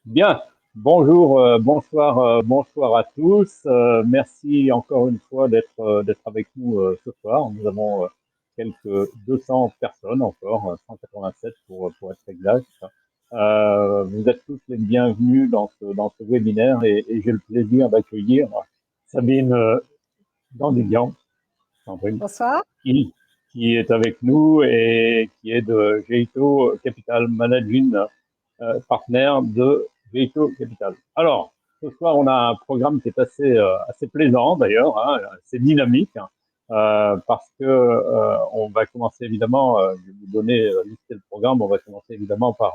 Bien, bonjour, bonsoir à tous. Merci encore une fois d'être avec nous ce soir. Nous avons quelques 200 personnes encore, 187 pour être exact. Vous êtes tous les bienvenus dans ce webinaire et j'ai le plaisir d'accueillir Sabine Dandilian, Sandrine, Bonsoir. qui, qui est avec nous et qui est de Geito Capital Managing partenaire de Vehicle Capital. Alors, ce soir, on a un programme qui est assez plaisant d'ailleurs, hein, assez dynamique, hein, parce que on va commencer évidemment, je vais vous donner lister le programme, on va commencer évidemment par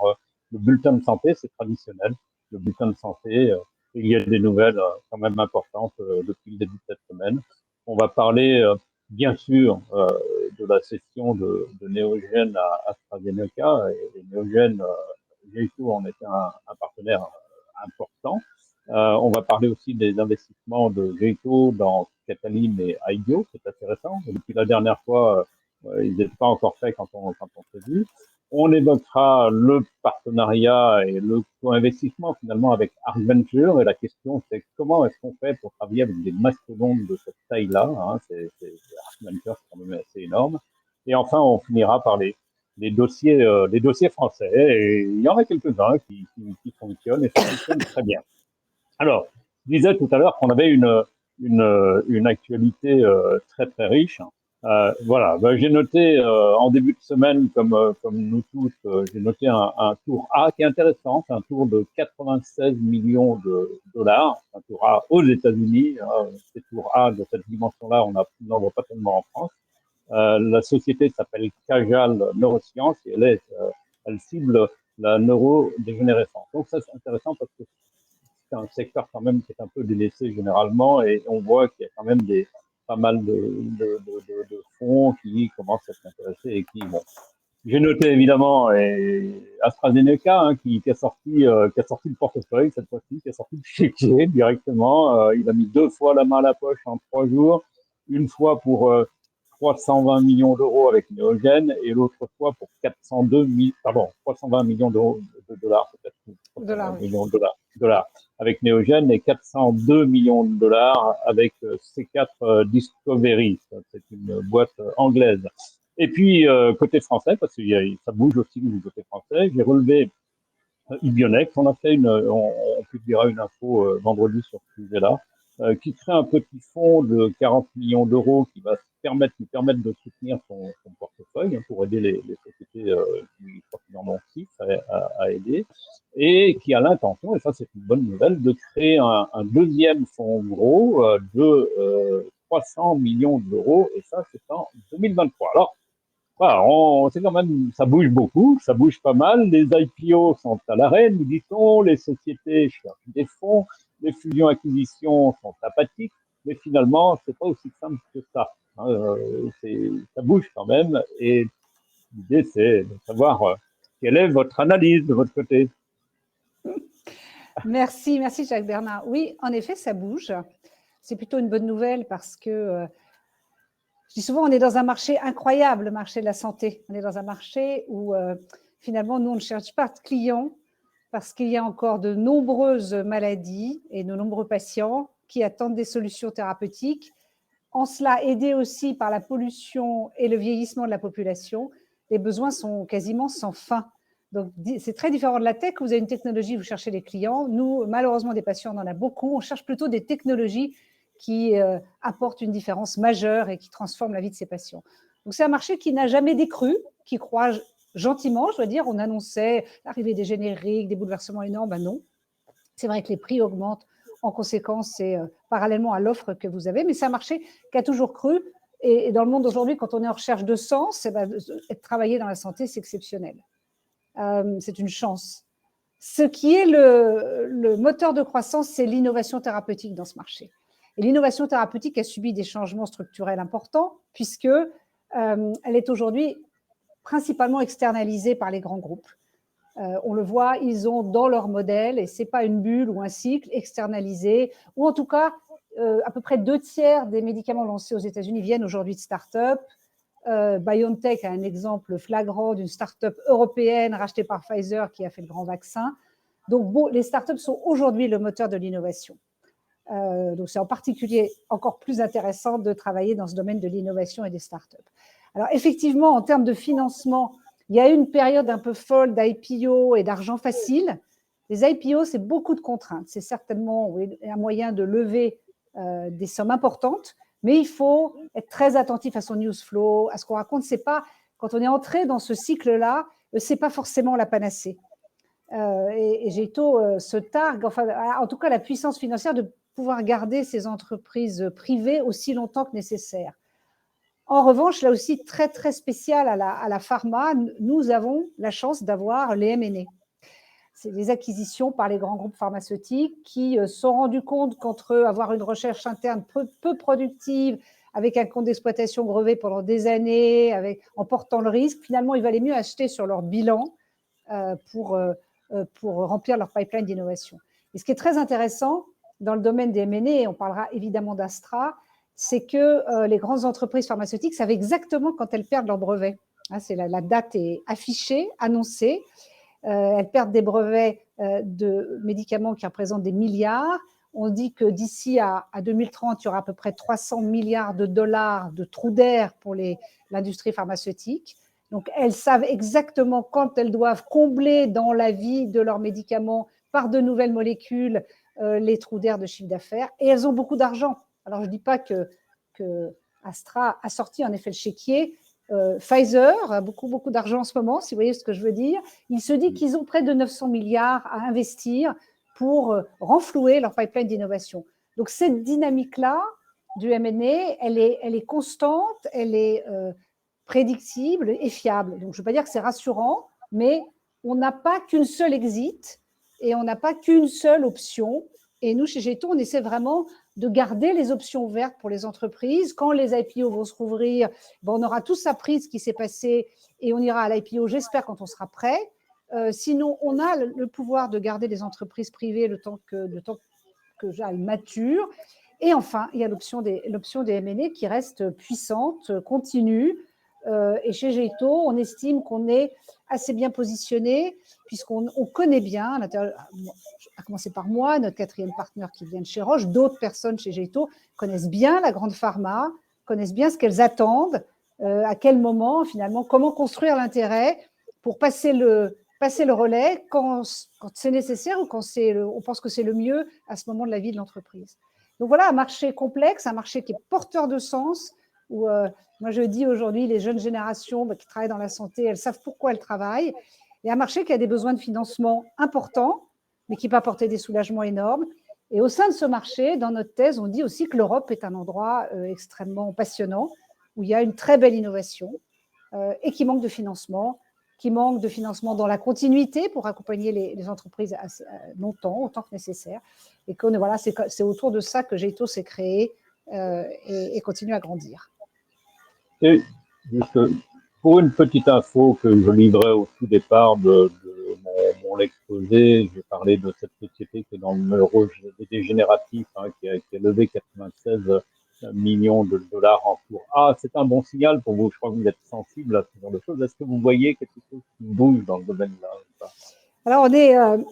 le bulletin de santé, c'est traditionnel, le bulletin de santé. Il y a des nouvelles quand même importantes depuis le début de cette semaine. On va parler bien sûr de la session de Néogène à AstraZeneca et Néogène G2 en est un partenaire important. On va parler aussi des investissements de G2 dans Cataline et IDEO, c'est assez récent. Depuis la dernière fois, ils n'étaient pas encore faits quand on s'est vu. On évoquera le partenariat et le co-investissement finalement avec Arc Venture. Et la question, c'est comment est-ce qu'on fait pour travailler avec des mastodontes de cette taille-là, hein. Arc Venture, c'est quand même assez énorme. Et enfin, on finira par les dossiers français. Et il y en a quelques-uns qui fonctionnent et ça fonctionne très bien. Alors, je disais tout à l'heure qu'on avait une actualité très très riche. Voilà, ben, j'ai noté en début de semaine, comme nous tous, j'ai noté un tour A qui est intéressant, c'est un tour de 96 millions de dollars, un tour A aux États-Unis. Ces tours A de cette dimension-là, on n'en voit pas tellement en France. La société s'appelle Cajal Neurosciences et elle cible la neurodégénérescence. Donc ça, c'est intéressant parce que c'est un secteur quand même qui est un peu délaissé généralement et on voit qu'il y a quand même pas mal de fonds qui commencent à s'intéresser et qui vont. J'ai noté évidemment AstraZeneca qui a sorti le portefeuille cette fois-ci, qui a sorti le chéquier directement. Il a mis 2 fois la main à la poche en 3 jours, une fois pour 320 millions d'euros avec Neogène et l'autre fois pour 320 millions d'euros de dollars peut-être, 320 Oui. millions de dollars avec Neogène et 402 millions de dollars avec C4 Discovery. C'est une boîte anglaise. Et puis, côté français, parce que ça bouge aussi du côté français, j'ai relevé Ibionex. On publiera une info vendredi sur ce sujet-là, qui crée un petit fonds de 40 millions d'euros qui va lui permettre de soutenir son portefeuille, hein, pour aider les sociétés qui, je crois qu'ils en ont 6 à aider, et qui a l'intention, et ça c'est une bonne nouvelle, de créer un deuxième fonds gros de 300 millions d'euros, et ça c'est en 2023. Alors, voilà, c'est quand même, ça bouge beaucoup, ça bouge pas mal. Les IPO sont à l'arrêt, nous dit-on. Les sociétés cherchent des fonds. Les fusions-acquisitions sont apathiques. Mais finalement, c'est pas aussi simple que ça. Ça bouge quand même. Et l'idée, c'est de savoir quelle est votre analyse de votre côté. Merci Jacques Bernard. Oui, en effet, ça bouge. C'est plutôt une bonne nouvelle parce que je dis souvent, on est dans un marché incroyable, le marché de la santé. On est dans un marché où finalement, nous, on ne cherche pas de clients parce qu'il y a encore de nombreuses maladies et de nombreux patients qui attendent des solutions thérapeutiques. En cela, aidés aussi par la pollution et le vieillissement de la population, les besoins sont quasiment sans fin. Donc, c'est très différent de la tech. Vous avez une technologie, vous cherchez des clients. Nous, malheureusement, des patients, on en a beaucoup. On cherche plutôt des technologies qui apportent une différence majeure et qui transforment la vie de ces patients. Donc, c'est un marché qui n'a jamais décru, qui croît gentiment, je dois dire. On annonçait l'arrivée des génériques, des bouleversements énormes. Ben non. C'est vrai que les prix augmentent. En conséquence, c'est parallèlement à l'offre que vous avez. Mais c'est un marché qui a toujours cru. Et dans le monde aujourd'hui, quand on est en recherche de sens, travailler dans la santé, c'est exceptionnel. C'est une chance. Ce qui est le moteur de croissance, c'est l'innovation thérapeutique dans ce marché. Et l'innovation thérapeutique a subi des changements structurels importants puisque elle est aujourd'hui principalement externalisée par les grands groupes. On le voit, ils ont dans leur modèle, et ce n'est pas une bulle ou un cycle, externalisé, ou en tout cas, à peu près 2/3 des médicaments lancés aux États-Unis viennent aujourd'hui de start-up. BioNTech a un exemple flagrant d'une start-up européenne rachetée par Pfizer qui a fait le grand vaccin. Donc, les startups sont aujourd'hui le moteur de l'innovation. Donc, c'est en particulier encore plus intéressant de travailler dans ce domaine de l'innovation et des startups. Alors, effectivement, en termes de financement, il y a eu une période un peu folle d'IPO et d'argent facile. Les IPO, c'est beaucoup de contraintes. C'est certainement un moyen de lever des sommes importantes, mais il faut être très attentif à son news flow, à ce qu'on raconte. C'est pas, quand on est entré dans ce cycle-là, c'est pas forcément la panacée. Et Géito se targue, enfin, en tout cas, la puissance financière de pouvoir garder ces entreprises privées aussi longtemps que nécessaire. En revanche, là aussi, très, très spécial à la pharma, nous avons la chance d'avoir les M&A. C'est des acquisitions par les grands groupes pharmaceutiques qui se sont rendus compte qu'entre avoir une recherche interne peu productive, avec un compte d'exploitation grevé pendant des années, en portant le risque, finalement, il valait mieux acheter sur leur bilan pour remplir leur pipeline d'innovation. Et ce qui est très intéressant dans le domaine des M&A, et on parlera évidemment d'Astra, c'est que les grandes entreprises pharmaceutiques savent exactement quand elles perdent leur brevet. La date est affichée, annoncée. Elles perdent des brevets de médicaments qui représentent des milliards. On dit que d'ici à 2030, il y aura à peu près 300 milliards de dollars de trous d'air pour l'industrie pharmaceutique. Donc, elles savent exactement quand elles doivent combler dans la vie de leurs médicaments par de nouvelles molécules les trous d'air de chiffre d'affaires. Et elles ont beaucoup d'argent. Alors, je ne dis pas que Astra a sorti en effet le chéquier. Pfizer a beaucoup d'argent en ce moment, si vous voyez ce que je veux dire. Il se dit qu'ils ont près de 900 milliards à investir pour renflouer leur pipeline d'innovation. Donc, cette dynamique-là du M&A, elle est constante, elle est prédictible et fiable. Donc, je ne veux pas dire que c'est rassurant, mais on n'a pas qu'une seule exit et on n'a pas qu'une seule option. Et nous, chez Géito, on essaie vraiment de garder les options ouvertes pour les entreprises. Quand les IPO vont se rouvrir, on aura tous appris ce qui s'est passé et on ira à l'IPO, j'espère, quand on sera prêt. Sinon, on a le pouvoir de garder les entreprises privées le temps que elles maturent. Et enfin, il y a l'option des M&A qui reste puissante, continue. Et chez Géito, on estime qu'on est assez bien positionné puisqu'on connaît bien, à commencer par moi, notre quatrième partenaire qui vient de chez Roche, d'autres personnes chez Géito connaissent bien la grande pharma, connaissent bien ce qu'elles attendent, à quel moment finalement, comment construire l'intérêt pour passer le relais quand c'est nécessaire ou quand on pense que c'est le mieux à ce moment de la vie de l'entreprise. Donc voilà, un marché complexe, un marché qui est porteur de sens, où moi je dis aujourd'hui, les jeunes générations qui travaillent dans la santé, elles savent pourquoi elles travaillent, et un marché qui a des besoins de financement importants, mais qui peut apporter des soulagements énormes. Et au sein de ce marché, dans notre thèse, on dit aussi que l'Europe est un endroit extrêmement passionnant, où il y a une très belle innovation et qui manque de financement, dans la continuité pour accompagner les entreprises longtemps, autant que nécessaire. Et que voilà, c'est autour de ça que Géito s'est créé et continue à grandir. Et juste pour une petite info que je livrais au tout départ de mon exposé, j'ai parlé de cette société qui est dans le neurodégénératif, qui a levé 96 millions de dollars en cours. Ah, c'est un bon signal pour vous. Je crois que vous êtes sensible à ce genre de choses. Est-ce que vous voyez quelque chose qui bouge dans le domaine-là? Alors,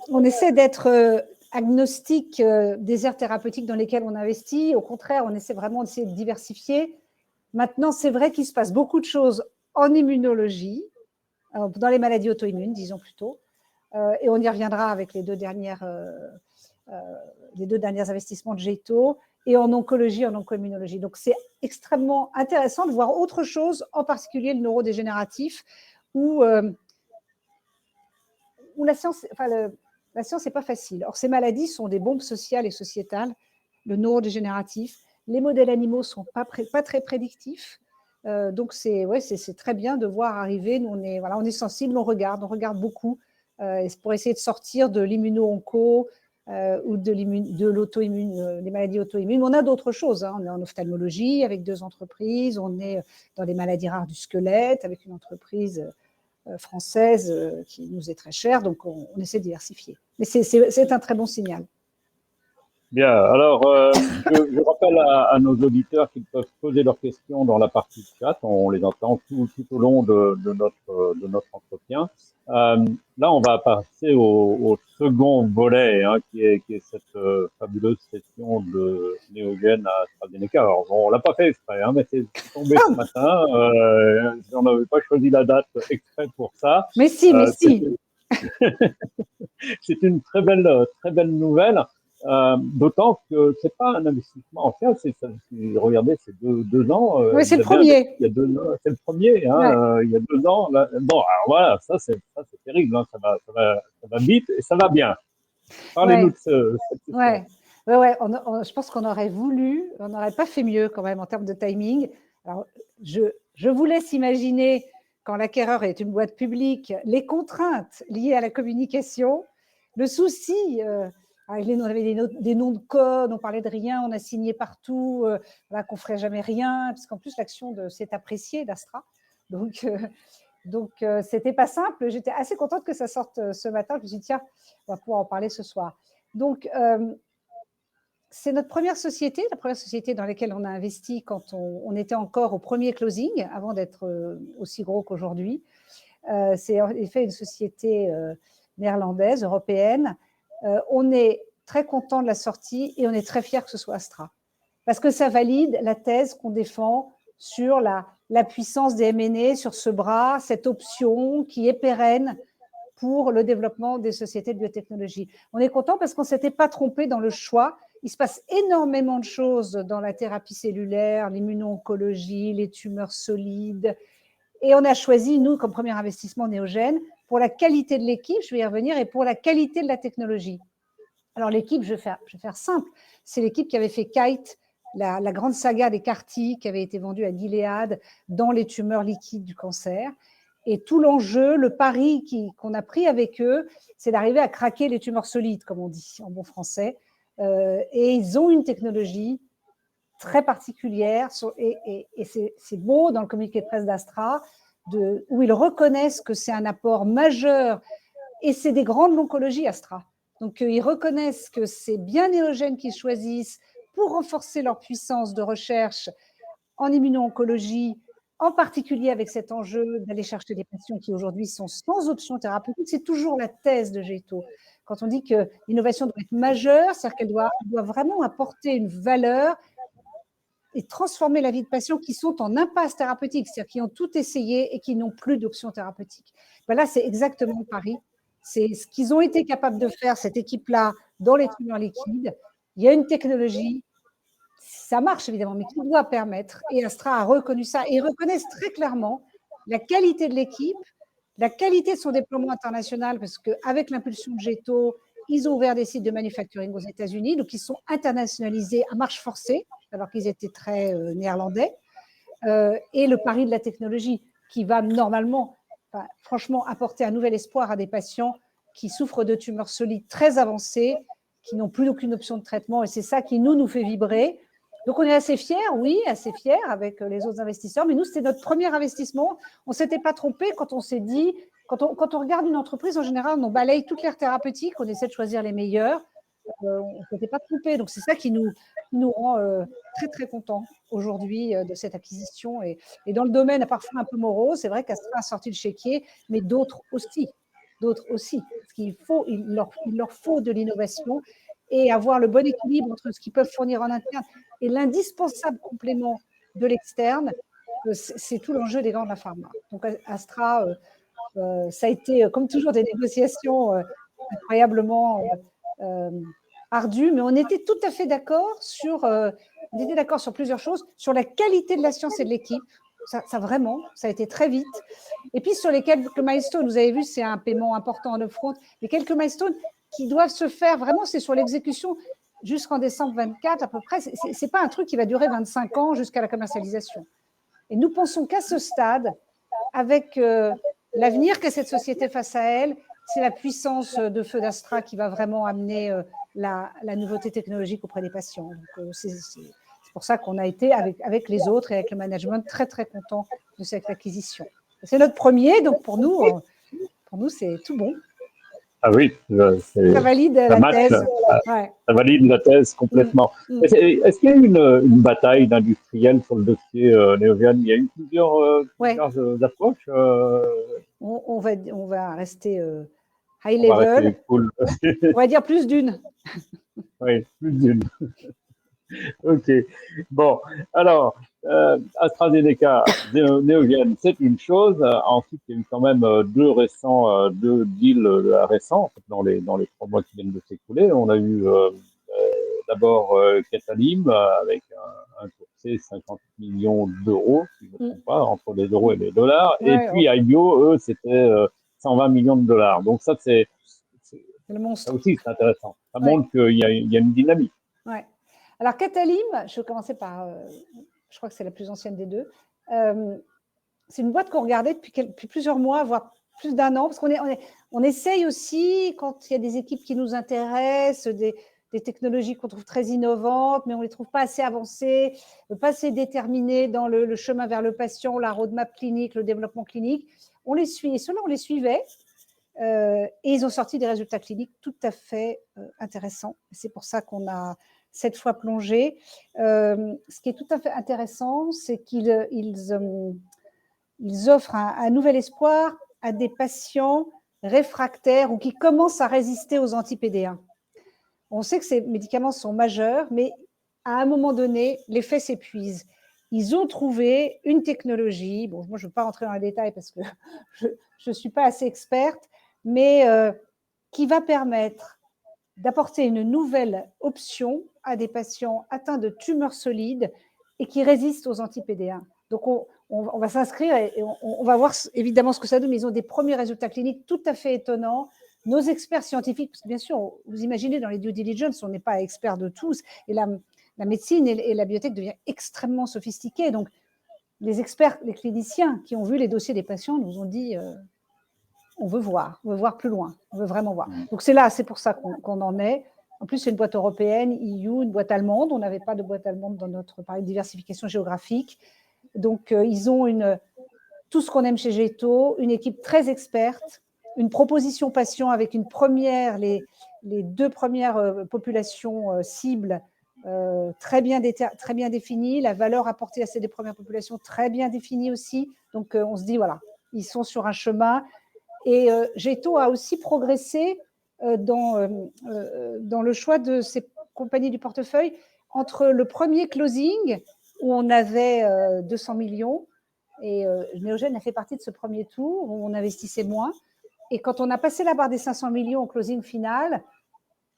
on essaie d'être agnostique des aires thérapeutiques dans lesquelles on investit. Au contraire, on essaie vraiment d'essayer de diversifier. Maintenant, c'est vrai qu'il se passe beaucoup de choses en immunologie, dans les maladies auto-immunes, disons plutôt, et on y reviendra avec les deux derniers investissements de Géito, et en oncologie, en oncoimmunologie. Donc, c'est extrêmement intéressant de voir autre chose, en particulier le neurodégénératif, où la science n'est pas facile. Or, ces maladies sont des bombes sociales et sociétales, le neurodégénératif. Les modèles animaux ne sont pas très prédictifs. Donc, c'est très bien de voir arriver. Nous, on est sensible, on regarde beaucoup pour essayer de sortir de l'immuno-onco ou de l'auto-immune, des maladies auto-immunes. On a d'autres choses. On est en ophtalmologie avec 2 entreprises. On est dans les maladies rares du squelette avec une entreprise française qui nous est très chère. Donc, on essaie de diversifier. Mais c'est un très bon signal. Bien, alors je rappelle à nos auditeurs qu'ils peuvent poser leurs questions dans la partie chat. On les entend tout au long de notre entretien. Là, on va passer au second volet, hein, qui est cette fabuleuse session de Néogène à AstraZeneca. Alors, bon, on l'a pas fait exprès, hein, mais c'est tombé ce matin. On n'avait pas choisi la date exprès pour ça. Mais si, mais si. C'est une très belle nouvelle. D'autant que c'est pas un investissement ancien, regardez, c'est deux ans. Oui, c'est le premier. Il y a 2 ans, c'est le premier. Hein, Ouais. il y a 2 ans. Là, bon, alors voilà, ça c'est terrible. Hein, ça va vite et ça va bien. Parlez-nous Ouais. de cette question. Ouais. Je pense qu'on aurait voulu, on n'aurait pas fait mieux quand même en termes de timing. Alors, je vous laisse imaginer, quand l'acquéreur est une boîte publique, les contraintes liées à la communication, le souci. On avait des noms de code, on parlait de rien, on a signé partout, voilà, qu'on ne ferait jamais rien, parce qu'en plus, l'action s'est appréciée d'Astra. Donc, c'était pas simple. J'étais assez contente que ça sorte ce matin. Je me suis dit, tiens, on va pouvoir en parler ce soir. Donc, c'est notre première société, la première société dans laquelle on a investi quand on était encore au premier closing, avant d'être aussi gros qu'aujourd'hui. C'est en effet une société néerlandaise, européenne. On est très content de la sortie et on est très fiers que ce soit Astra. Parce que ça valide la thèse qu'on défend sur la puissance des M&A, sur ce bras, cette option qui est pérenne pour le développement des sociétés de biotechnologie. On est content parce qu'on ne s'était pas trompé dans le choix. Il se passe énormément de choses dans la thérapie cellulaire, l'immuno-oncologie, les tumeurs solides. Et on a choisi, nous, comme premier investissement Néogène, pour la qualité de l'équipe, je vais y revenir, et pour la qualité de la technologie. Alors l'équipe, je vais faire simple, c'est l'équipe qui avait fait Kite, la grande saga des CAR-T qui avait été vendue à Gilead dans les tumeurs liquides du cancer. Et tout l'enjeu, le pari qu'on a pris avec eux, c'est d'arriver à craquer les tumeurs solides, comme on dit en bon français. Et ils ont une technologie très particulière, et c'est beau dans le communiqué de presse d'Astra, où ils reconnaissent que c'est un apport majeur, et c'est des grandes oncologies Astra. Donc, ils reconnaissent que c'est bien Néogène qu'ils choisissent pour renforcer leur puissance de recherche en immuno-oncologie, en particulier avec cet enjeu d'aller chercher des patients qui aujourd'hui sont sans option thérapeutique. C'est toujours la thèse de Géto. Quand on dit que l'innovation doit être majeure, c'est-à-dire qu'elle doit vraiment apporter une valeur et transformer la vie de patients qui sont en impasse thérapeutique, c'est-à-dire qui ont tout essayé et qui n'ont plus d'option thérapeutique. Ben là, c'est exactement le pari. C'est ce qu'ils ont été capables de faire, cette équipe-là, dans les tumeurs liquides. Il y a une technologie, ça marche évidemment, mais qui doit permettre, et Astra a reconnu ça, et ils reconnaissent très clairement la qualité de l'équipe, la qualité de son déploiement international, parce qu'avec l'impulsion de Géto, ils ont ouvert des sites de manufacturing aux États-Unis, donc ils sont internationalisés à marche forcée, alors qu'ils étaient très néerlandais, et le pari de la technologie, qui va normalement, franchement, apporter un nouvel espoir à des patients qui souffrent de tumeurs solides très avancées, qui n'ont plus aucune option de traitement, et c'est ça qui nous fait vibrer. Donc, on est assez fiers, oui, assez fiers avec les autres investisseurs, mais nous, c'était notre premier investissement. On ne s'était pas trompé quand on s'est dit, quand on regarde une entreprise, en général, on balaye toutes les thérapeutiques, on essaie de choisir les meilleurs. On ne s'était pas trompé. Donc, c'est ça qui nous rend très, très contents aujourd'hui de cette acquisition. Et dans le domaine parfois un peu morose, c'est vrai qu'Astra a sorti le chéquier, mais d'autres aussi. Parce qu'il leur faut de l'innovation et avoir le bon équilibre entre ce qu'ils peuvent fournir en interne et l'indispensable complément de l'externe. C'est tout l'enjeu des grands de la pharma. Donc, Astra, ça a été, comme toujours, des négociations incroyablement ardues, mais on était tout à fait d'accord on était d'accord sur plusieurs choses, sur la qualité de la science et de l'équipe. Ça vraiment, ça a été très vite. Et puis sur les quelques milestones, vous avez vu, c'est un paiement important en upfront, les quelques milestones qui doivent se faire vraiment, c'est sur l'exécution jusqu'en décembre 24 à peu près. C'est pas un truc qui va durer 25 ans jusqu'à la commercialisation. Et nous pensons qu'à ce stade, avec l'avenir qu'a cette société face à elle, c'est la puissance de feu d'Astra qui va vraiment amener la nouveauté technologique auprès des patients. Donc, c'est pour ça qu'on a été, avec les autres et avec le management, très, très content de cette acquisition. C'est notre premier, donc pour nous c'est tout bon. Ah oui, Ça valide ça la match, thèse. Ouais. ça valide la thèse complètement. Mm. Est-ce qu'il y a eu une bataille d'industriels sur le dossier Neovian? Il y a eu Ouais. plusieurs approches. On va rester high On va level. rester cool. On va dire plus d'une. Oui, plus d'une. Ok. Bon, alors, AstraZeneca, Neogen, c'est une chose. Ensuite, il y a eu quand même deux deals récents, en fait, dans les 3 mois qui viennent de s'écouler. On a eu d'abord Catalim avec un courtier 50 millions d'euros, si je ne me trompe pas, entre les euros et les dollars. Et Ouais, puis IO, eux, c'était 120 millions de dollars. Donc ça, le ça monstre. aussi, c'est intéressant. Ça Ouais. montre qu'il y a une dynamique. Ouais. Alors, Catalim, je vais commencer par, je crois que c'est la plus ancienne des deux. C'est une boîte qu'on regardait depuis plusieurs mois, voire plus d'1 an, parce on essaye aussi, quand il y a des équipes qui nous intéressent, des technologies qu'on trouve très innovantes, mais on ne les trouve pas assez avancées, pas assez déterminées dans le chemin vers le patient, la roadmap clinique, le développement clinique. On les suit, et ceux-là, on les suivait. Et ils ont sorti des résultats cliniques tout à fait intéressants. C'est pour ça qu'on a cette fois plongé. Ce qui est tout à fait intéressant, c'est qu'ils offrent un nouvel espoir à des patients réfractaires ou qui commencent à résister aux anti-PD1. On sait que ces médicaments sont majeurs, mais à un moment donné, l'effet s'épuise. Ils ont trouvé une technologie, bon, moi je ne veux pas rentrer dans les détails parce que je ne suis pas assez experte, mais qui va permettre d'apporter une nouvelle option à des patients atteints de tumeurs solides et qui résistent aux anti-PD1. Donc, on va s'inscrire et on va voir évidemment ce que ça donne, mais ils ont des premiers résultats cliniques tout à fait étonnants. Nos experts scientifiques, parce que bien sûr, vous imaginez, dans les due diligence, on n'est pas experts de tous, et la médecine et la biotech devient extrêmement sophistiquée. Donc, les experts, les cliniciens qui ont vu les dossiers des patients nous ont dit on veut voir plus loin, on veut vraiment voir. Donc c'est pour ça qu'on en est. En plus, c'est une boîte européenne, EU, une boîte allemande. On n'avait pas de boîte allemande dans notre pari de diversification géographique. Donc, ils ont tout ce qu'on aime chez Géto, une équipe très experte, une proposition patient avec les 2 premières populations cibles très bien définies, la valeur apportée à ces 2 premières populations très bien définie aussi. Donc, on se dit, voilà, ils sont sur un chemin. Et Géto a aussi progressé dans le choix de ses compagnies du portefeuille entre le premier closing, où on avait 200 millions, et Neogen a fait partie de ce premier tour, où on investissait moins. Et quand on a passé la barre des 500 millions au closing final,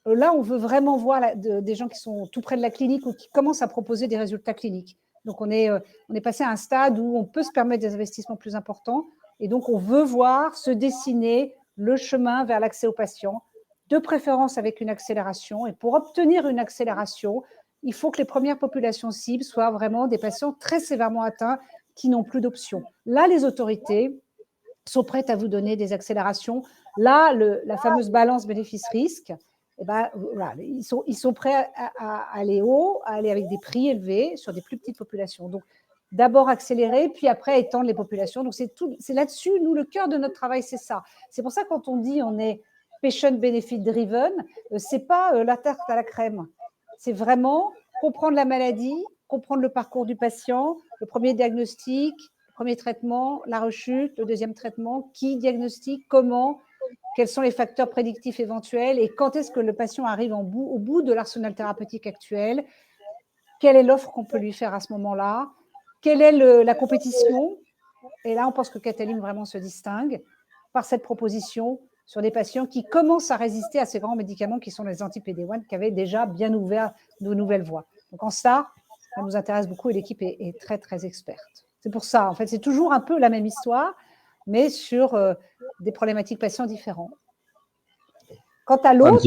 là, on veut vraiment voir des gens qui sont tout près de la clinique ou qui commencent à proposer des résultats cliniques. Donc, on est passé à un stade où on peut se permettre des investissements plus importants. Et donc, on veut voir se dessiner le chemin vers l'accès aux patients, de préférence avec une accélération. Et pour obtenir une accélération, il faut que les premières populations cibles soient vraiment des patients très sévèrement atteints qui n'ont plus d'options. Là, les autorités sont prêtes à vous donner des accélérations. Là, la fameuse balance bénéfice-risque, eh ben, voilà, ils sont prêts à aller haut, à aller avec des prix élevés sur des plus petites populations. Donc, d'abord accélérer, puis après étendre les populations. Donc, c'est là-dessus, nous, le cœur de notre travail, c'est ça. C'est pour ça, quand on dit on est patient benefit driven, c'est pas la tarte à la crème. C'est vraiment comprendre la maladie, comprendre le parcours du patient, le premier diagnostic, le premier traitement, la rechute, le deuxième traitement, qui diagnostique, comment, quels sont les facteurs prédictifs éventuels et quand est-ce que le patient arrive au bout de l'arsenal thérapeutique actuel, quelle est l'offre qu'on peut lui faire à ce moment-là, quelle est la compétition. Et là, on pense que Catalim vraiment se distingue par cette proposition sur des patients qui commencent à résister à ces grands médicaments qui sont les anti-PD1 qui avaient déjà bien ouvert de nouvelles voies. Donc en ça nous intéresse beaucoup et l'équipe est très, très experte. C'est pour ça, en fait, c'est toujours un peu la même histoire, mais sur des problématiques patients différents. Quant à l'autre,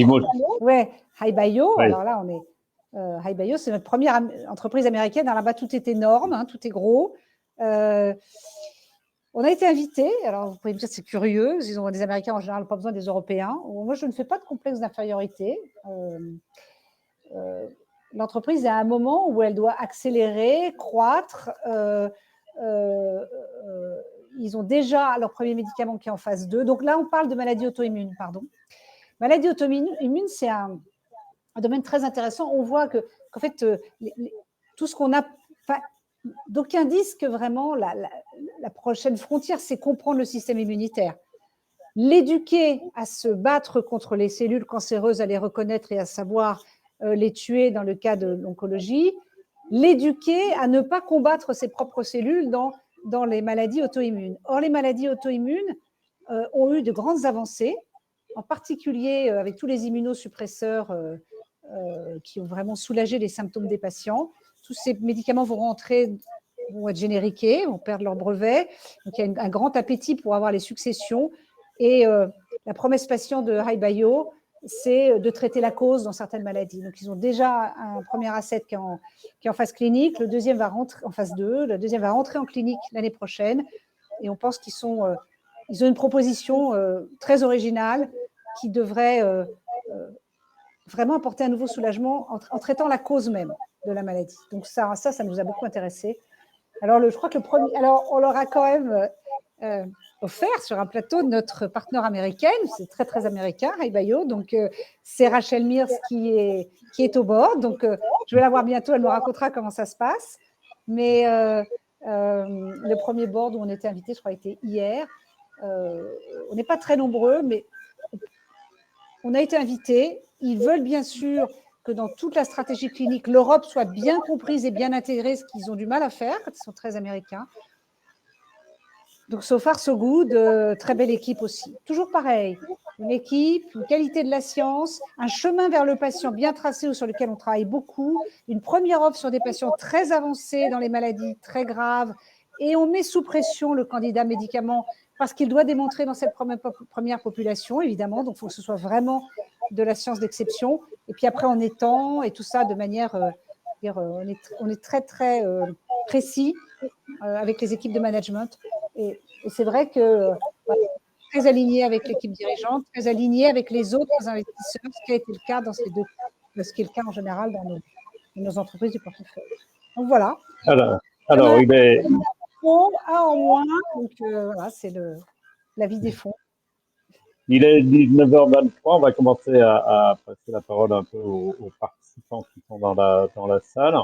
ouais, HiBio, alors là, on est HiBio, c'est notre première entreprise américaine. Alors là-bas, tout est énorme, hein, tout est gros. On a été invités, alors vous pouvez me dire c'est curieux, ils ont des Américains en général, pas besoin des Européens. Moi, je ne fais pas de complexe d'infériorité. L'entreprise est à un moment où elle doit accélérer, croître. Ils ont déjà leur premier médicament qui est en phase 2. Donc là, on parle de maladie auto-immune, pardon. Maladie auto-immune, c'est un domaine très intéressant. On voit qu'en fait, tout ce qu'on a… D'aucuns disent que vraiment, la prochaine frontière, c'est comprendre le système immunitaire. L'éduquer à se battre contre les cellules cancéreuses, à les reconnaître et à savoir les tuer dans le cas de l'oncologie, l'éduquer à ne pas combattre ses propres cellules dans les maladies auto-immunes. Or, les maladies auto-immunes ont eu de grandes avancées, en particulier avec tous les immunosuppresseurs qui ont vraiment soulagé les symptômes des patients. Tous ces médicaments vont être génériqués, vont perdre leur brevet. Donc, il y a un grand appétit pour avoir les successions. Et la promesse patient de HiBio, c'est de traiter la cause dans certaines maladies. Donc, ils ont déjà un premier asset qui est en phase clinique. Le deuxième va rentrer en phase 2. Le deuxième va rentrer en clinique l'année prochaine. Et on pense qu'ils ont une proposition très originale qui devrait vraiment apporter un nouveau soulagement en traitant la cause même de la maladie. Donc, ça nous a beaucoup intéressés. Alors, je crois que on leur a quand même offert sur un plateau notre partenaire américaine, c'est très, très américain, HiBio. Donc, c'est Rachel Mears qui est au bord. Donc, je vais la voir bientôt, elle nous racontera comment ça se passe. Mais le premier board où on était invité, je crois, était hier. On n'est pas très nombreux, mais on a été invités. Ils veulent bien sûr que dans toute la stratégie clinique, l'Europe soit bien comprise et bien intégrée, ce qu'ils ont du mal à faire, quand ils sont très américains. Donc, so far, so good. Très belle équipe aussi. Toujours pareil, une équipe, une qualité de la science, un chemin vers le patient bien tracé sur lequel on travaille beaucoup, une première offre sur des patients très avancés dans les maladies très graves, et on met sous pression le candidat médicament parce qu'il doit démontrer dans cette première population, évidemment. Donc, il faut que ce soit vraiment de la science d'exception. Et puis après, on étend et tout ça de manière… on est très, très précis avec les équipes de management. Et c'est vrai que très aligné avec l'équipe dirigeante, très aligné avec les autres investisseurs, ce qui a été le cas dans ces deux cas, ce qui est le cas en général dans nos entreprises du portefeuille. Donc voilà. Alors il est… Un en moins, donc voilà, c'est la vie des fonds. Il est 19h23, on va commencer à passer la parole un peu aux participants qui sont dans la salle.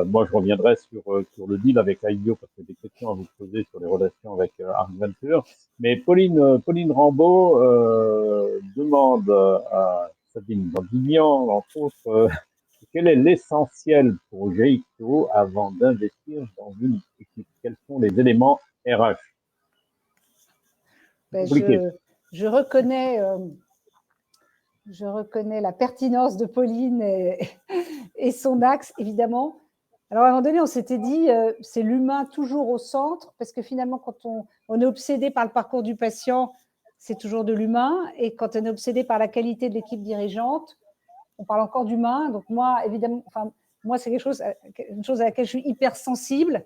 Moi, je reviendrai sur le deal avec IDEO parce que j'ai des questions à vous poser sur les relations avec Arc Venture. Mais Pauline Rambaud demande à Sabine Banguignan, entre autres, quel est l'essentiel pour Geito avant d'investir dans une équipe? Quels sont les éléments RH? Je reconnais la pertinence de Pauline et son axe, évidemment. Alors, à un moment donné, on s'était dit, c'est l'humain toujours au centre, parce que finalement, quand on est obsédé par le parcours du patient, c'est toujours de l'humain. Et quand on est obsédé par la qualité de l'équipe dirigeante, on parle encore d'humain. Donc, moi, évidemment, moi, c'est une chose à laquelle je suis hyper sensible.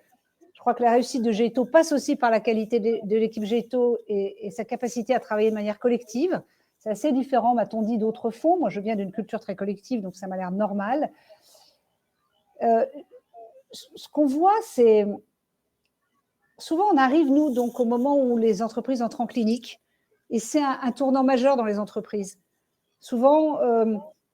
Je crois que la réussite de Geito passe aussi par la qualité de l'équipe Geito et sa capacité à travailler de manière collective. C'est assez différent, m'a-t-on dit, d'autres fonds. Moi, je viens d'une culture très collective, donc ça m'a l'air normal. Ce qu'on voit, c'est… Souvent, on arrive, nous, donc, au moment où les entreprises entrent en clinique, et c'est un tournant majeur dans les entreprises. Souvent,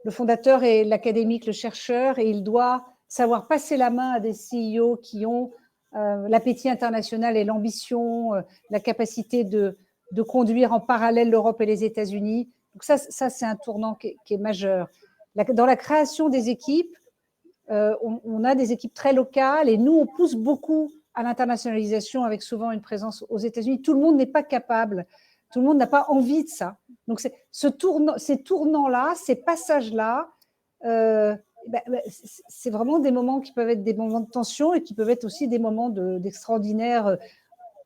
le fondateur est l'académique, le chercheur, et il doit savoir passer la main à des CEO qui ont l'appétit international et l'ambition, la capacité de conduire en parallèle l'Europe et les États-Unis. Donc ça c'est un tournant qui est majeur. Dans la création des équipes, on a des équipes très locales et nous, on pousse beaucoup à l'internationalisation avec souvent une présence aux États-Unis. Tout le monde n'est pas capable, tout le monde n'a pas envie de ça. Donc, ces tournants-là, ces passages-là, c'est vraiment des moments qui peuvent être des moments de tension et qui peuvent être aussi des moments d'extraordinaire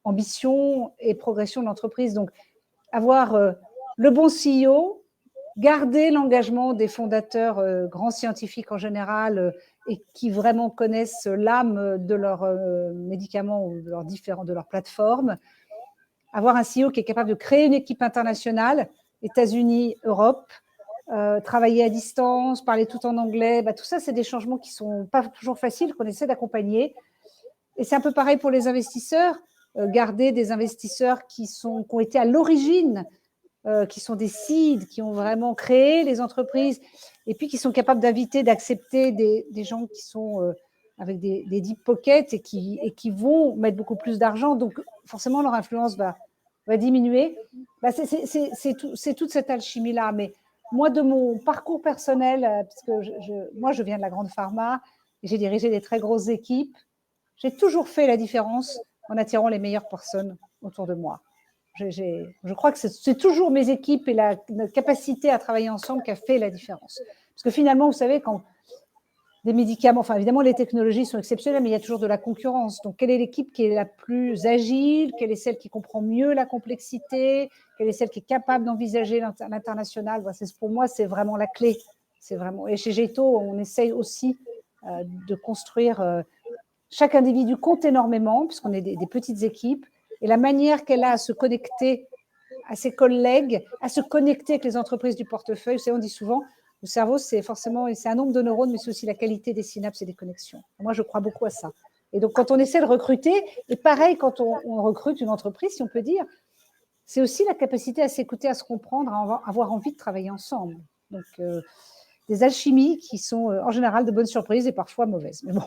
ambition et progression de l'entreprise. Donc, avoir le bon CEO, garder l'engagement des fondateurs grands scientifiques en général et qui vraiment connaissent l'âme de leurs médicaments ou de leurs plateformes. Avoir un CEO qui est capable de créer une équipe internationale, États-Unis, Europe, travailler à distance, parler tout en anglais, tout ça, c'est des changements qui ne sont pas toujours faciles, qu'on essaie d'accompagner. Et c'est un peu pareil pour les investisseurs, garder des investisseurs qui ont été à l'origine qui sont des seeds, qui ont vraiment créé les entreprises, et puis qui sont capables d'inviter, d'accepter des gens qui sont avec des deep pockets et qui vont mettre beaucoup plus d'argent. Donc, forcément, leur influence va diminuer. C'est toute cette alchimie-là. Mais moi, de mon parcours personnel, parce que moi, je viens de la grande pharma, et j'ai dirigé des très grosses équipes, j'ai toujours fait la différence en attirant les meilleures personnes autour de moi. Je crois que c'est toujours mes équipes et la capacité à travailler ensemble qui a fait la différence. Parce que finalement, vous savez, quand des médicaments, enfin évidemment les technologies sont exceptionnelles, mais il y a toujours de la concurrence. Donc quelle est l'équipe qui est la plus agile? Quelle est celle qui comprend mieux la complexité? Quelle est celle qui est capable d'envisager l'international? Pour moi, c'est vraiment la clé. Et chez Géito, on essaye aussi de construire. Chaque individu compte énormément, puisqu'on est des petites équipes, et la manière qu'elle a à se connecter à ses collègues, à se connecter avec les entreprises du portefeuille. Vous savez, on dit souvent, le cerveau, c'est un nombre de neurones, mais c'est aussi la qualité des synapses et des connexions. Moi, je crois beaucoup à ça. Et donc, quand on essaie de recruter, et pareil, quand on recrute une entreprise, si on peut dire, c'est aussi la capacité à s'écouter, à se comprendre, à avoir envie de travailler ensemble. Donc, des alchimies qui sont en général de bonnes surprises et parfois mauvaises. Mais bon,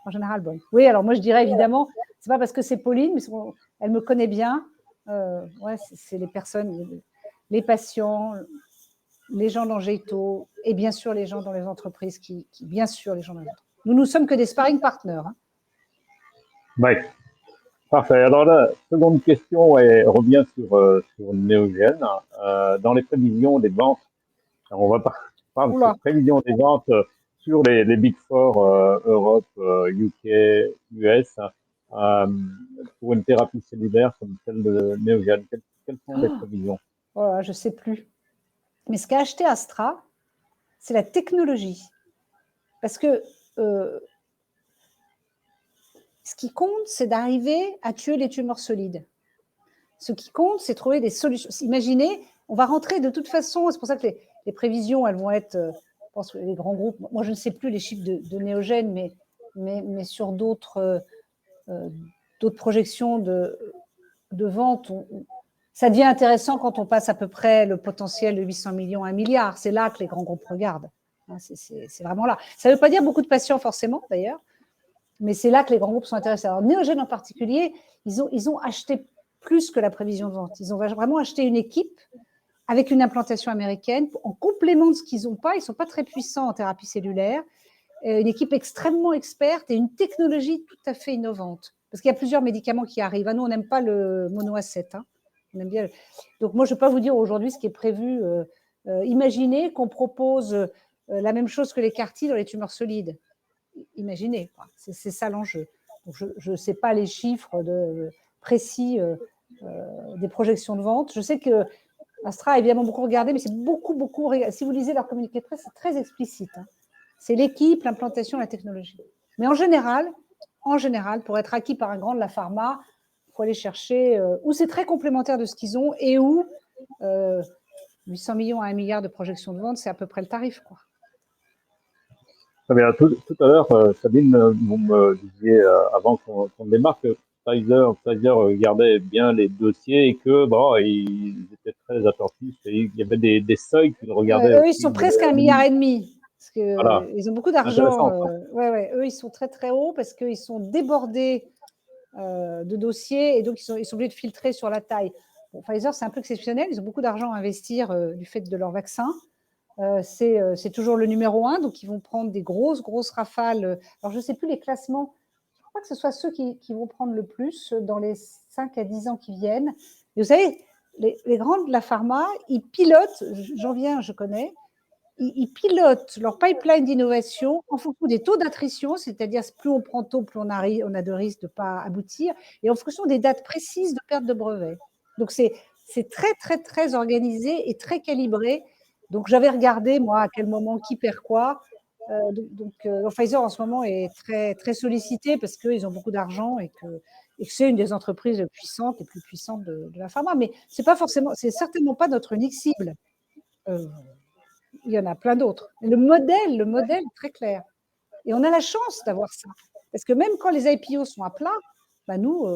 en général, bonnes. Oui, alors moi, je dirais évidemment, c'est pas parce que c'est Pauline, mais elle me connaît bien. Ouais, c'est les personnes, les patients, les gens dans Géito et bien sûr les gens dans les entreprises bien sûr, les gens dans les entreprises. Nous ne sommes que des sparring partners. Hein. Oui, parfait. Alors la seconde question revient sur Néogène. Dans les prévisions des ventes, on va parler de prévisions des ventes sur les Big Four, Europe, UK, US, pour une thérapie cellulaire comme celle de Néogène. Quelles sont les prévisions? Je ne sais plus. Mais ce qu'a acheté Astra, c'est la technologie. Parce que ce qui compte, c'est d'arriver à tuer les tumeurs solides. Ce qui compte, c'est trouver des solutions. Imaginez, on va rentrer de toute façon, c'est pour ça que les prévisions, elles vont être, je pense que les grands groupes, moi je ne sais plus les chiffres de Néogène, mais sur d'autres projections de vente, ça devient intéressant quand on passe à peu près le potentiel de 800 millions à 1 milliard. C'est là que les grands groupes regardent. C'est vraiment là. Ça ne veut pas dire beaucoup de patients forcément, d'ailleurs, mais c'est là que les grands groupes sont intéressés. Alors, Néogène en particulier, ils ont acheté plus que la prévision de vente. Ils ont vraiment acheté une équipe avec une implantation américaine en complément de ce qu'ils n'ont pas. Ils ne sont pas très puissants en thérapie cellulaire. Une équipe extrêmement experte et une technologie tout à fait innovante. Parce qu'il y a plusieurs médicaments qui arrivent. Nous, on n'aime pas le monoacète. Hein. On aime bien. Donc, moi, je ne vais pas vous dire aujourd'hui ce qui est prévu. Imaginez qu'on propose la même chose que les CAR-T dans les tumeurs solides. Imaginez. C'est ça l'enjeu. Donc, je ne sais pas les chiffres précis des projections de vente. Je sais que Astra a évidemment beaucoup regardé, mais c'est beaucoup. Si vous lisez leur communiqué de presse, c'est très explicite. Hein. C'est l'équipe, l'implantation, la technologie. Mais en général, pour être acquis par un grand de la pharma, il faut aller chercher où c'est très complémentaire de ce qu'ils ont et où 800 millions à 1 milliard de projections de vente, c'est à peu près le tarif. Quoi. Très bien. Tout à l'heure, Sabine, vous me disiez avant qu'on démarre que Pfizer regardait bien les dossiers et que ils étaient très attentifs. Et il y avait des seuils qu'ils regardaient. Eux, ils sont presque 1,5 milliard. Parce que, voilà. ils ont beaucoup d'argent. Eux, ils sont très, très hauts parce qu'ils sont débordés de dossiers et donc ils sont obligés de filtrer sur la taille. Bon, Pfizer, c'est un peu exceptionnel. Ils ont beaucoup d'argent à investir du fait de leur vaccin. C'est toujours le numéro 1, donc ils vont prendre des grosses rafales. Alors, je ne sais plus les classements. Je ne crois pas que ce soit ceux qui vont prendre le plus dans les 5 à 10 ans qui viennent. Et vous savez, les grands de la pharma, ils pilotent, j'en viens, je connais, ils pilotent leur pipeline d'innovation en fonction des taux d'attrition, c'est-à-dire plus on prend tôt, plus on a de risques de ne pas aboutir, et en fonction des dates précises de perte de brevet. Donc, c'est très, très, très organisé et très calibré. Donc, j'avais regardé, moi, à quel moment qui perd quoi. Pfizer, en ce moment, est très, très sollicité parce qu'ils ont beaucoup d'argent et que c'est une des entreprises puissantes, les plus puissantes de la pharma. Mais c'est certainement pas notre unique cible. Il y en a plein d'autres. Le modèle est très clair. Et on a la chance d'avoir ça. Parce que même quand les IPO sont à plat, nous,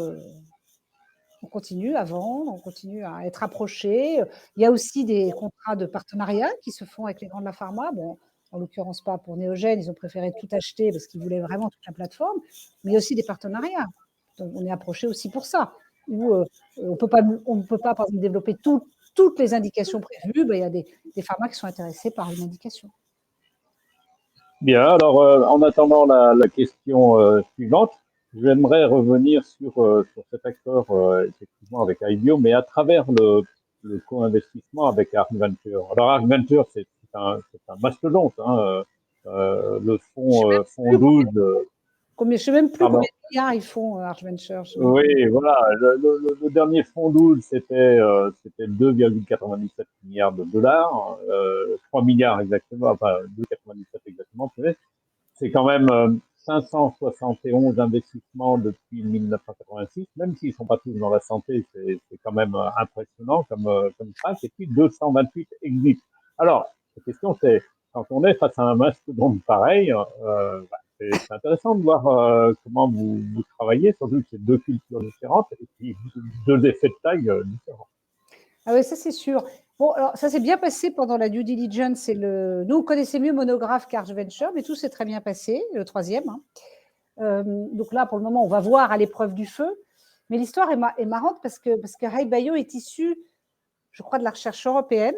on continue à vendre, on continue à être approché. Il y a aussi des contrats de partenariat qui se font avec les grands de la pharma. Bon, en l'occurrence pas pour Néogène, ils ont préféré tout acheter parce qu'ils voulaient vraiment toute la plateforme, mais il y a aussi des partenariats. Donc, on est approché aussi pour ça. Où, on ne peut pas, par exemple, développer toutes les indications prévues. Il y a des pharma qui sont intéressés par une indication. Bien, alors en attendant la question suivante, j'aimerais revenir sur cet accord effectivement avec IBio, mais à travers le co-investissement avec Arc Venture. Alors Arc Venture, c'est un mastodonte, hein, le fonds 12. Je ne sais même plus Pardon. combien de milliards ils font, Arch Venture. Oui, voilà. Le dernier fonds 12, c'était 2,97 milliards de dollars, 3 milliards exactement, enfin 2,97 exactement. C'est quand même 571 investissements depuis 1986, même s'ils ne sont pas tous dans la santé, c'est quand même impressionnant comme track. Et puis 228 exits. Alors, la question c'est, quand on est face à un mastodonte pareil, c'est intéressant de voir comment vous travaillez, surtout que c'est deux cultures différentes et puis deux effets de taille différents. Ah oui, ça c'est sûr. Bon, alors ça s'est bien passé pendant la due diligence. Nous, on connaissait mieux Monograph qu'Arch Venture, mais tout s'est très bien passé, le troisième. Donc là, pour le moment, on va voir à l'épreuve du feu. Mais l'histoire est marrante parce que HiBio est issu, je crois, de la recherche européenne.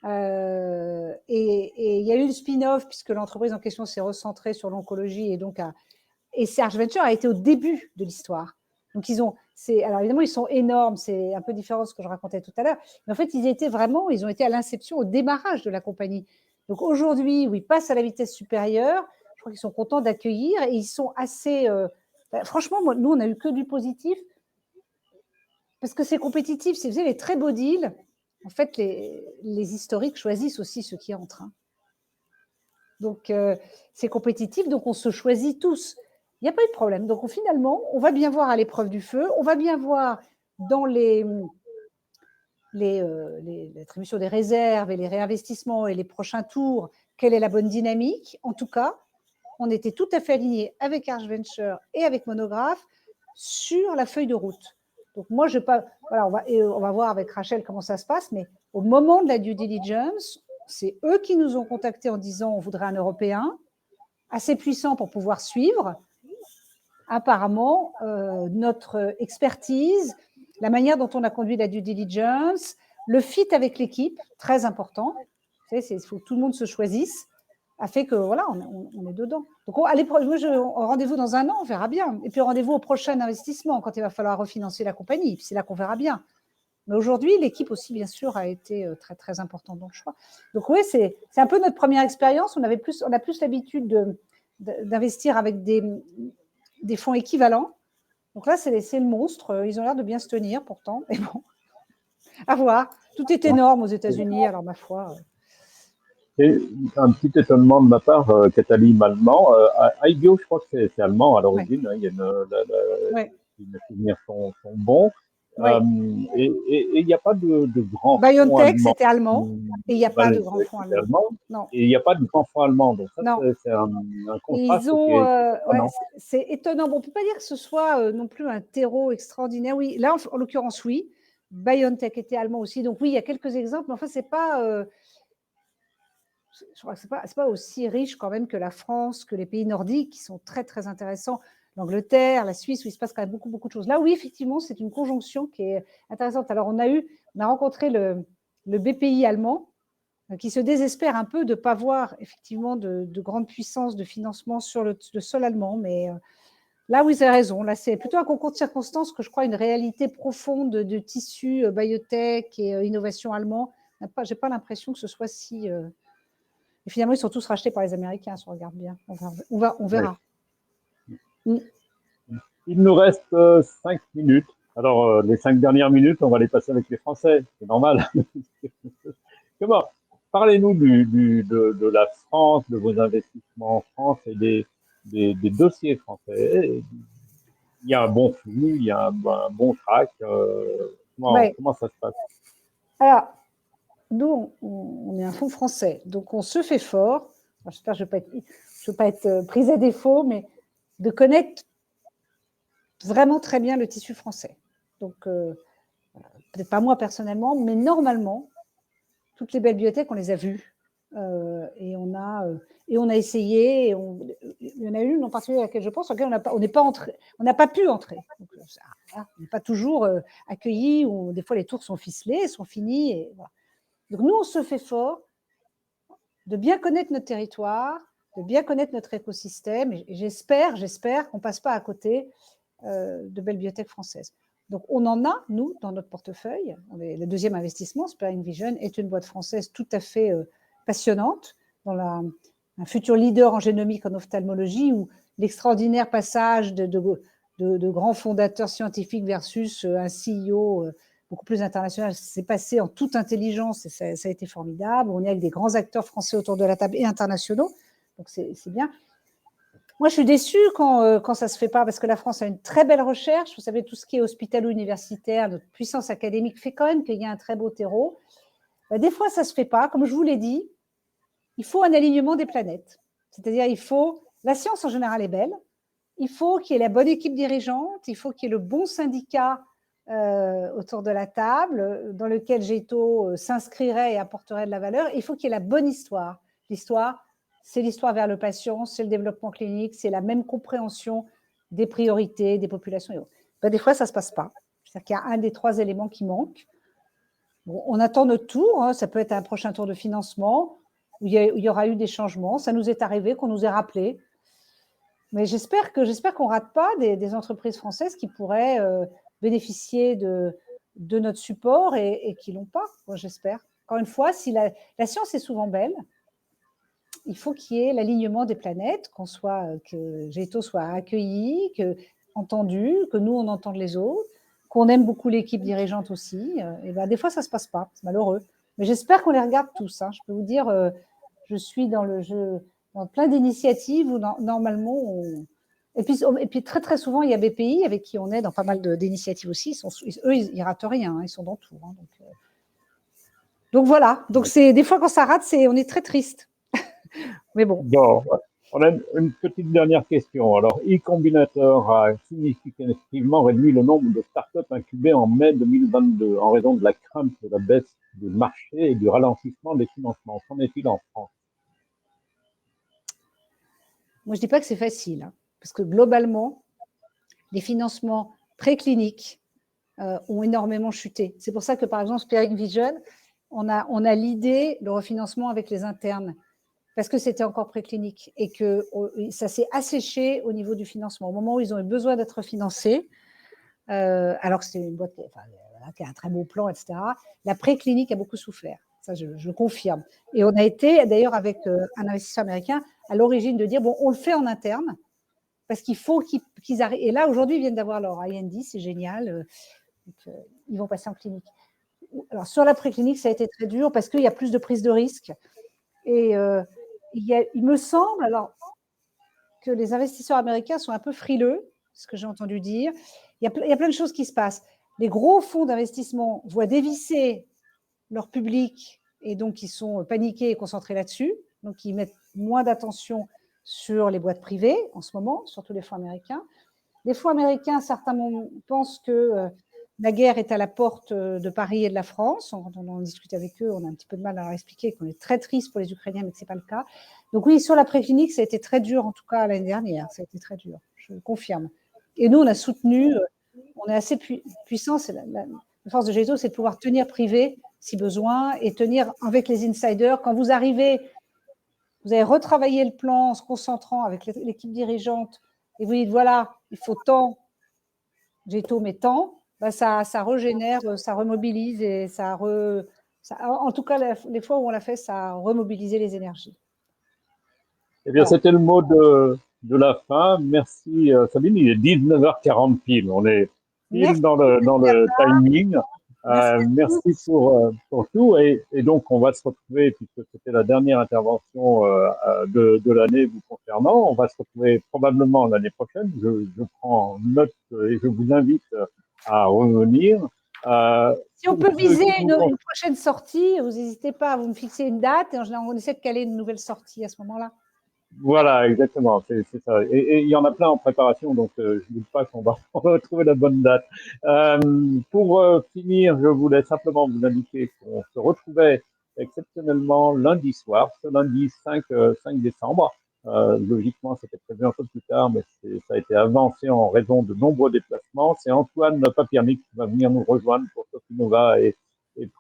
Et il y a eu le spin-off puisque l'entreprise en question s'est recentrée sur l'oncologie et donc Arch Venture a été au début de l'histoire. Donc alors évidemment ils sont énormes, c'est un peu différent de ce que je racontais tout à l'heure, mais en fait ils ont été à l'inception, au démarrage de la compagnie. Donc aujourd'hui où ils passent à la vitesse supérieure, je crois qu'ils sont contents d'accueillir et ils sont assez. Franchement, nous on a eu que du positif parce que c'est compétitif. Si vous avez les très beaux deals, en fait les historiques choisissent aussi ceux qui entrent. Hein. Donc c'est compétitif, donc on se choisit tous. Il n'y a pas eu de problème. Donc, finalement, on va bien voir à l'épreuve du feu, on va bien voir dans l'attribution des réserves et les réinvestissements et les prochains tours, quelle est la bonne dynamique. En tout cas, on était tout à fait alignés avec Arch Venture et avec Monograph sur la feuille de route. Donc, moi, voilà, on va voir avec Rachel comment ça se passe, mais au moment de la due diligence, c'est eux qui nous ont contactés en disant on voudrait un Européen assez puissant pour pouvoir suivre. Apparemment, notre expertise, la manière dont on a conduit la due diligence, le fit avec l'équipe, très important. Il faut que tout le monde se choisisse, a fait que voilà, on est dedans. Donc, rendez-vous dans un an, on verra bien. Et puis rendez-vous au prochain investissement quand il va falloir refinancer la compagnie. Puis c'est là qu'on verra bien. Mais aujourd'hui, l'équipe aussi, bien sûr, a été très, très importante dans le choix. Donc oui, c'est un peu notre première expérience. On a plus l'habitude d'investir avec des fonds équivalents. Donc là, c'est le monstre. Ils ont l'air de bien se tenir pourtant. Mais bon, à voir. Tout est énorme aux États-Unis, alors ma foi. Et un petit étonnement de ma part, Cathalie Mallement. IBio, je crois que c'est allemand à l'origine. Ouais. Hein, mes souvenirs sont bons. Ouais. Et il n'y a pas de grand fonds BioNTech, allemand. c'était allemand. Et il n'y a pas de grand fonds allemand. Non. Et il n'y a pas de grand fonds allemand. Donc ça, c'est un contraste qui est étonnant. C'est étonnant. Bon, on ne peut pas dire que ce soit non plus un terreau extraordinaire. Oui, là, en l'occurrence, oui. BioNTech était allemand aussi. Donc oui, il y a quelques exemples. Mais enfin, c'est pas... je crois que c'est pas aussi riche quand même que la France, que les pays nordiques qui sont très, très intéressants. L'Angleterre, la Suisse, où il se passe quand même beaucoup, beaucoup de choses. Là, oui, effectivement, c'est une conjonction qui est intéressante. Alors, on a rencontré le BPI allemand qui se désespère un peu de ne pas voir effectivement de grande puissance de financement sur le sol allemand. Mais là, oui, vous avez raison. Là, c'est plutôt un concours de circonstances que je crois une réalité profonde de tissu biotech et innovation allemand. Je n'ai pas l'impression que ce soit si... Et finalement, ils sont tous rachetés par les Américains, si on regarde bien. On verra. Oui. Il nous reste 5 minutes. Alors, les 5 dernières minutes, on va les passer avec les Français. C'est normal. Comment? Parlez-nous de la France, de vos investissements en France et des dossiers français. Il y a un bon flux, il y a un bon track. Comment ça se passe? Alors, nous, on est un fonds français, donc on se fait fort. J'espère que je ne vais pas être prise à défaut, mais de connaître vraiment très bien le tissu français. Donc, peut-être pas moi personnellement, mais normalement, toutes les belles bibliothèques, on les a vues. Et on a essayé. Il y en a une en particulier à laquelle je pense, auquel on n'a pas pu entrer. Donc, on n'est pas toujours accueillis, ou des fois les tours sont ficelées, sont finies. Et voilà. Donc nous, on se fait fort de bien connaître notre territoire, de bien connaître notre écosystème. Et j'espère qu'on ne passe pas à côté de belles bibliothèques françaises. Donc, on en a, nous, dans notre portefeuille. Le deuxième investissement, Sparing Vision, est une boîte française tout à fait passionnante, dans un futur leader en génomique, en ophtalmologie, où l'extraordinaire passage de grands fondateurs scientifiques versus un CEO beaucoup plus international s'est passé en toute intelligence, et ça a été formidable. On est avec des grands acteurs français autour de la table et internationaux, donc c'est bien. Moi, je suis déçue quand ça ne se fait pas, parce que la France a une très belle recherche. Vous savez, tout ce qui est hospitalo-universitaire, notre puissance académique fait quand même qu'il y a un très beau terreau. Des fois, ça ne se fait pas. Comme je vous l'ai dit, il faut un alignement des planètes. C'est-à-dire, la science en général est belle, il faut qu'il y ait la bonne équipe dirigeante, il faut qu'il y ait le bon syndicat autour de la table, dans lequel Géito s'inscrirait et apporterait de la valeur. Il faut qu'il y ait la bonne histoire. L'histoire, c'est l'histoire vers le patient, c'est le développement clinique, c'est la même compréhension des priorités, des populations. Des fois, ça ne se passe pas. C'est-à-dire qu'il y a un des 3 éléments qui manquent. Bon, on attend notre tour, hein, ça peut être un prochain tour de financement, où il y aura eu des changements. Ça nous est arrivé, qu'on nous ait rappelé. Mais j'espère qu'on ne rate pas des entreprises françaises qui pourraient bénéficier de notre support et qui ne l'ont pas, j'espère. Encore une fois, si la science est souvent belle, il faut qu'il y ait l'alignement des planètes, que Géito soit accueilli, entendu, que nous, on entende les autres, qu'on aime beaucoup l'équipe dirigeante aussi. Et des fois, ça ne se passe pas, c'est malheureux. Mais j'espère qu'on les regarde tous. Hein. Je peux vous dire, je suis dans plein d'initiatives où normalement, et puis très très souvent, il y a BPI avec qui on est dans pas mal d'initiatives aussi. Eux, ils ratent rien, hein, ils sont dans tout. Hein, donc voilà. Donc des fois, quand ça rate, on est très triste. Mais bon. On a une petite dernière question. Alors, e-Combinator a significativement réduit le nombre de startups incubées en mai 2022 en raison de la crainte de la baisse du marché et du ralentissement des financements. Qu'en est-il en France? Moi, je ne dis pas que c'est facile, hein, parce que globalement, les financements précliniques ont énormément chuté. C'est pour ça que, par exemple, Sparing Vision, on a l'idée, le refinancement avec les internes, parce que c'était encore préclinique et que ça s'est asséché au niveau du financement. Au moment où ils ont eu besoin d'être financés, alors que c'est une boîte qui a un très beau plan, etc., la préclinique a beaucoup souffert. Ça, je confirme. Et on a été, d'ailleurs, avec un investisseur américain, à l'origine de dire, bon, on le fait en interne, parce qu'il faut qu'ils arrivent. Et là, aujourd'hui, ils viennent d'avoir leur IND, c'est génial. Donc, ils vont passer en clinique. Alors, sur la préclinique, ça a été très dur, parce qu'il y a plus de prise de risque. Et il me semble que les investisseurs américains sont un peu frileux, ce que j'ai entendu dire. Il y a plein de choses qui se passent. Les gros fonds d'investissement voient dévisser leur public et donc ils sont paniqués et concentrés là-dessus. Donc, ils mettent moins d'attention sur les boîtes privées en ce moment, surtout les fonds américains. Les fonds américains, certains pensent que la guerre est à la porte de Paris et de la France. Quand on en discute avec eux, on a un petit peu de mal à leur expliquer qu'on est très triste pour les Ukrainiens, mais que ce n'est pas le cas. Donc oui, sur la préclinique, ça a été très dur, en tout cas l'année dernière. Ça a été très dur, je confirme. Et nous, on a soutenu, on est assez puissants. La force de Géito, c'est de pouvoir tenir privé si besoin et tenir avec les insiders. Quand vous arrivez, vous avez retravaillé le plan en se concentrant avec l'équipe dirigeante et vous dites, voilà, il faut tant, Géito met tant, ça régénère, ça remobilise et en tout cas, les fois où on l'a fait, ça a remobilisé les énergies. Eh bien, c'était le mot de la fin. Merci, Sabine. Il est 19h40 pile. On est pile dans le timing. Merci pour tout. Et donc, on va se retrouver, puisque c'était la dernière intervention de l'année vous concernant, on va se retrouver probablement l'année prochaine. Je prends note et je vous invite à revenir. Si on peut viser une prochaine sortie, vous n'hésitez pas à vous me fixer une date et en général, on essaie de caler une nouvelle sortie à ce moment-là. Voilà, exactement, c'est ça. Et il y en a plein en préparation, donc je ne doute pas qu'on va on va trouver la bonne date. Euh, pour finir, je voulais simplement vous indiquer qu'on se retrouvait exceptionnellement lundi soir, ce lundi 5 décembre. Logiquement, c'était prévu un peu plus tard, mais ça a été avancé en raison de nombreux déplacements. C'est Antoine Papiernik qui va venir nous rejoindre pour Sophie Nova et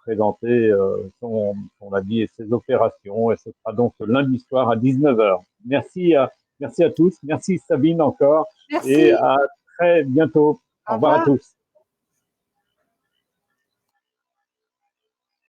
présenter son avis et ses opérations. Et ce sera donc lundi soir à 19 heures. Merci à tous. Merci Sabine encore. Et Merci. à très bientôt. Au Au revoir à revoir. tous.